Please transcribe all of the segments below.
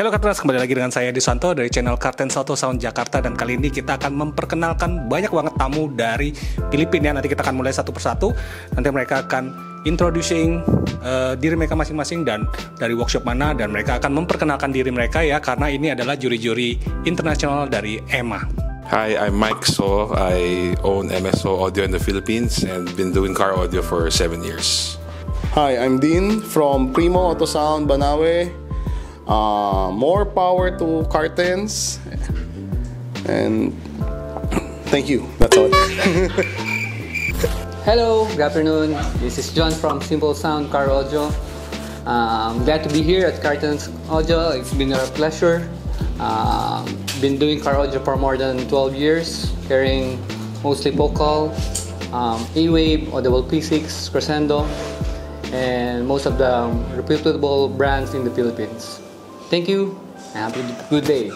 Halo Cartens, kembali lagi dengan saya Disanto dari channel Cartens Autosound Jakarta. Dan kali ini kita akan memperkenalkan banyak banget tamu dari Filipina ya. Nanti kita akan mulai satu persatu. Nanti mereka akan introducing diri mereka masing-masing dan dari workshop mana. Dan mereka akan memperkenalkan diri mereka ya, karena ini adalah juri-juri internasional dari EMA. Hi, I'm Mike So. I own MSO Audio in the Philippines and been doing car audio for 7 years. Hi, I'm Dean from Primo Autosound Banawe. More power to Cartens, and thank you. That's all. Hello, good afternoon. This is John from Simple Sound Car Audio. I'm glad to be here at Cartens Audio. It's been a pleasure. Been doing car audio for more than 12 years, carrying mostly vocal, A-Wave, Audible P6, Crescendo, and most of the reputable brands in the Philippines. Thank you, and have a good day.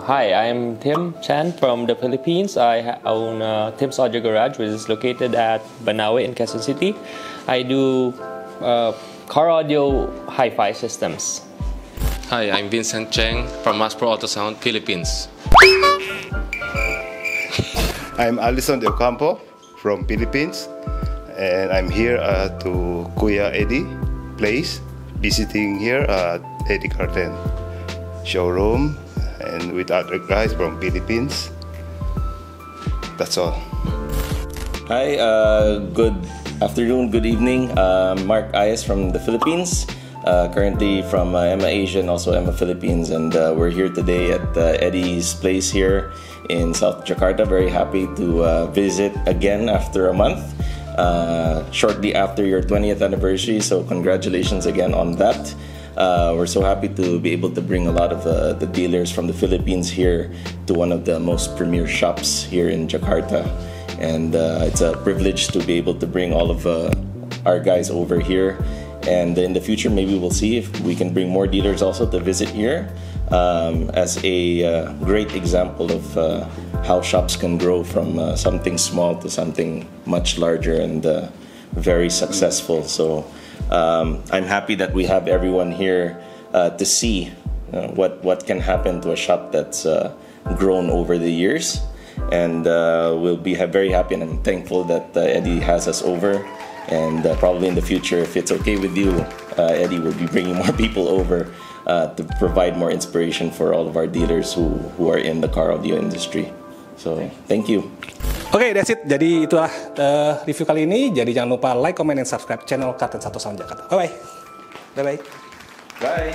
Hi, I'm Tim Chan from the Philippines. I own Tim's Audio Garage, which is located at Banawe in Quezon City. I do car audio hi-fi systems. Hi, I'm Vincent Cheng from Maspro Autosound, Philippines. I'm Alison de Ocampo from Philippines, and I'm here to Kuya Eddie place, visiting here at Eddie Cartens Showroom, and with other guys from Philippines. That's all. Hi, good afternoon, good evening. Mark Ayes from the Philippines, currently from Emma Asia and also Emma Philippines, and we're here today at Eddie's place here in South Jakarta. Very happy to visit again after a month, shortly after your 20th anniversary, so congratulations again on that. We're so happy to be able to bring a lot of the dealers from the Philippines here to one of the most premier shops here in Jakarta, and it's a privilege to be able to bring all of our guys over here. And in the future, maybe we'll see if we can bring more dealers also to visit here, as a great example of how shops can grow from something small to something much larger and very successful. So I'm happy that we have everyone here to see what can happen to a shop that's grown over the years, and we'll be very happy and thankful that Eddie has us over. And probably in the future, if it's okay with you, Eddie will be bringing more people over to provide more inspiration for all of our dealers who are in the car audio industry. So, thank you. Oke, that's it. Jadi itulah review kali ini. Jadi jangan lupa like, comment, and subscribe channel Cartens Autosound Jakarta. Bye-bye. Bye-bye. Bye.